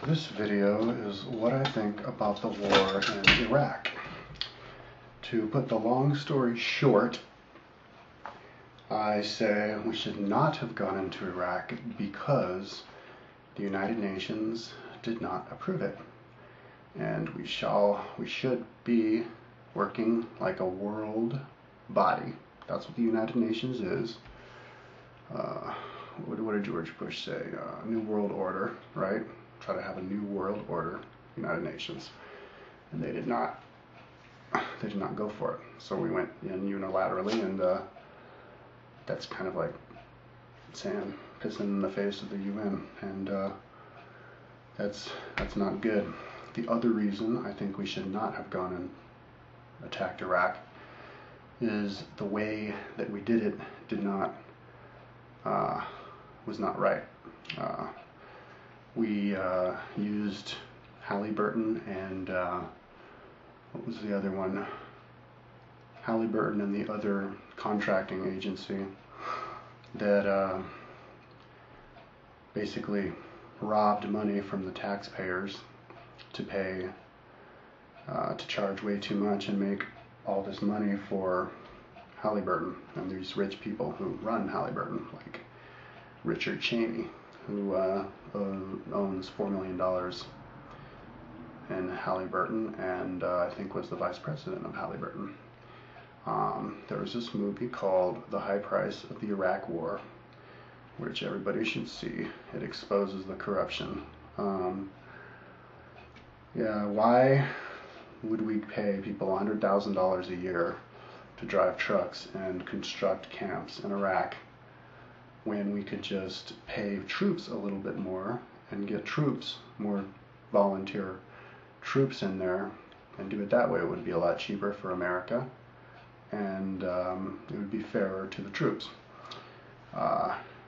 This video is what I think about the war in Iraq. To put the long story short, I say we should not have gone into Iraq because the United Nations did not approve it. And we should be working like a world body. That's what the United Nations is. What did George Bush say? New World Order, right? Try to have a new world order, United Nations. And they did not go for it. So we went in unilaterally, and that's kind of like pissing in the face of the UN, and that's not good. The other reason I think we should not have gone and attacked Iraq is the way that we did it was not right. We used Halliburton and what was the other one? Halliburton and the other contracting agency that basically robbed money from the taxpayers to pay, to charge way too much and make all this money for Halliburton and these rich people who run Halliburton, like Richard Cheney, who owns $4 million in Halliburton, and I think was the vice president of Halliburton. There was this movie called The High Price of the Iraq War, which everybody should see. It exposes the corruption. Yeah, why would we pay people $100,000 a year to drive trucks and construct camps in Iraq when we could just pay troops a little bit more and get more volunteer troops in there and do it that way? It would be a lot cheaper for America, and it would be fairer to the troops.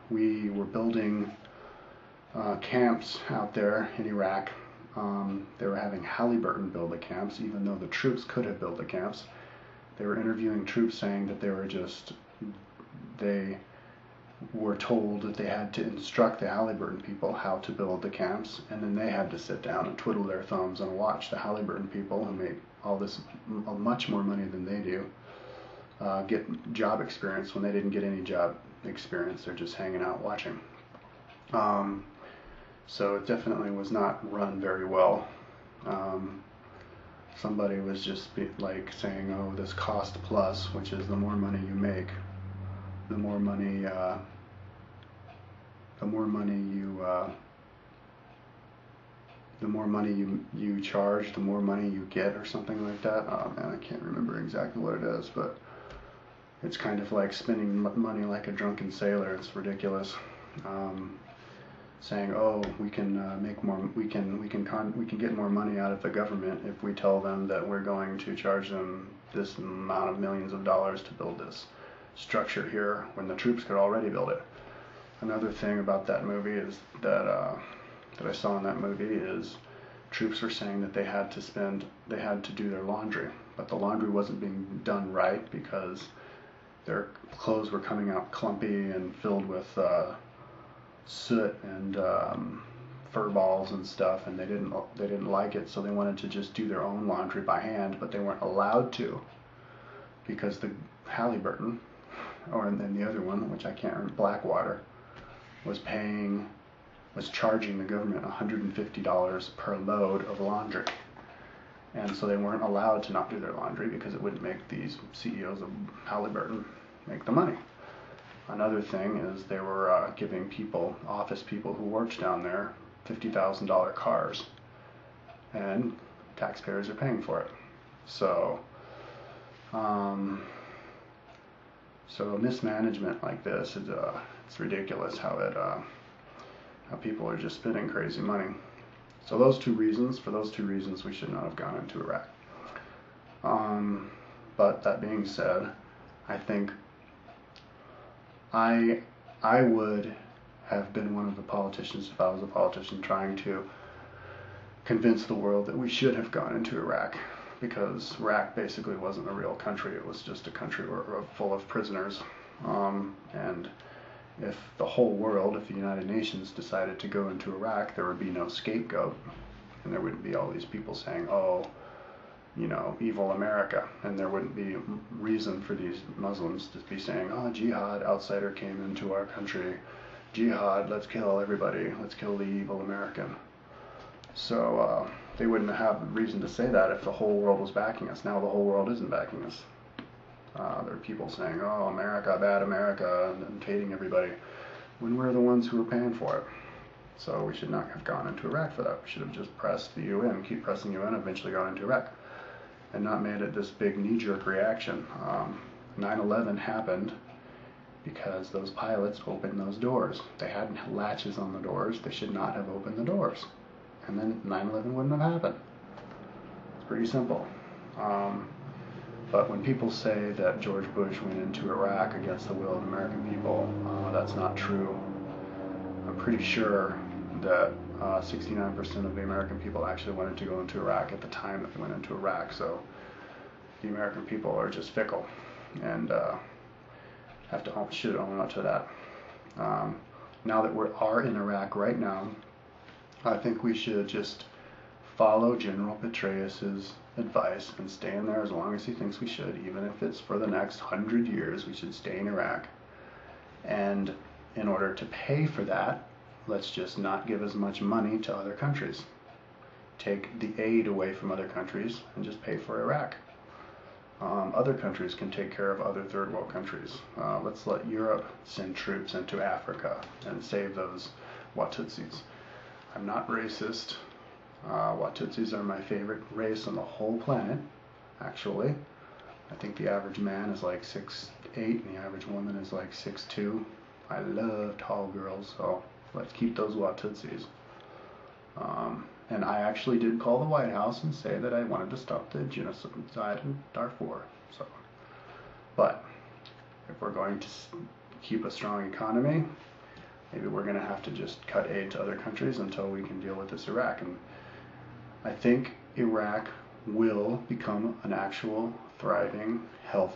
We were building camps out there in Iraq. They were having Halliburton build the camps, even though the troops could have built the camps. They were interviewing troops saying that they were told that they had to instruct the Halliburton people how to build the camps, and then they had to sit down and twiddle their thumbs and watch the Halliburton people, who make all this much more money than they do, get job experience when they didn't get any job experience. They're just hanging out watching. So it definitely was not run very well. Somebody was just saying, oh, this cost plus, which is the more money you make, the more money you charge, the more money you get, or something like that. Oh man, I can't remember exactly what it is, but it's kind of like spending money like a drunken sailor. It's ridiculous. Saying, oh, we can make more, we can get more money out of the government if we tell them that we're going to charge them this amount of millions of dollars to build this structure here, when the troops could already build it. Another thing about that movie is that I saw in that movie is troops were saying that they had to do their laundry, but the laundry wasn't being done right because their clothes were coming out clumpy and filled with soot and fur balls and stuff, and they didn't like it, so they wanted to just do their own laundry by hand, but they weren't allowed to because the Halliburton, and then the other one, which I can't remember, Blackwater, was charging the government $150 per load of laundry. And so they weren't allowed to not do their laundry because it wouldn't make these CEOs of Halliburton make the money. Another thing is they were giving office people who worked down there, $50,000 cars, and taxpayers are paying for it. So mismanagement like this is it's ridiculous how people are just spending crazy money. So for those two reasons, we should not have gone into Iraq. But that being said, I think I would have been one of the politicians, if I was a politician, trying to convince the world that we should have gone into Iraq, because Iraq basically wasn't a real country. It was just a country full of prisoners, and if the whole world, if the United Nations decided to go into Iraq, there would be no scapegoat, and there wouldn't be all these people saying, oh, you know, evil America, and there wouldn't be reason for these Muslims to be saying, oh, jihad, outsider came into our country, jihad, let's kill everybody, let's kill the evil American. So they wouldn't have reason to say that if the whole world was backing us. Now the whole world isn't backing us. There are people saying, oh, America, bad America, and hating everybody, when we're the ones who are paying for it. So we should not have gone into Iraq for that. We should have just pressed the UN, keep pressing the UN, eventually gone into Iraq, and not made it this big knee-jerk reaction. 9/11 happened because those pilots opened those doors. They had latches on the doors. They should not have opened the doors. And then 9/11 wouldn't have happened. It's pretty simple. But when people say that George Bush went into Iraq against the will of the American people, that's not true. I'm pretty sure that 69% of the American people actually wanted to go into Iraq at the time that they went into Iraq. So the American people are just fickle, and should own up to that. Now that we are in Iraq right now, I think we should just follow General Petraeus's advice and stay in there as long as he thinks we should, even if it's for the next 100 years. We should stay in Iraq, and in order to pay for that, let's just not give as much money to other countries. Take the aid away from other countries and just pay for Iraq. Other countries can take care of other third world countries. Let's let Europe send troops into Africa and save those Watutsis. I'm not racist. Watutsis are my favorite race on the whole planet, actually. I think the average man is like 6'8", and the average woman is like 6'2". I love tall girls, so let's keep those Watutsis. And I actually did call the White House and say that I wanted to stop the genocide in Darfur. So, but if we're going to keep a strong economy, maybe we're going to have to just cut aid to other countries until we can deal with this Iraq. And I think Iraq will become an actual thriving, healthy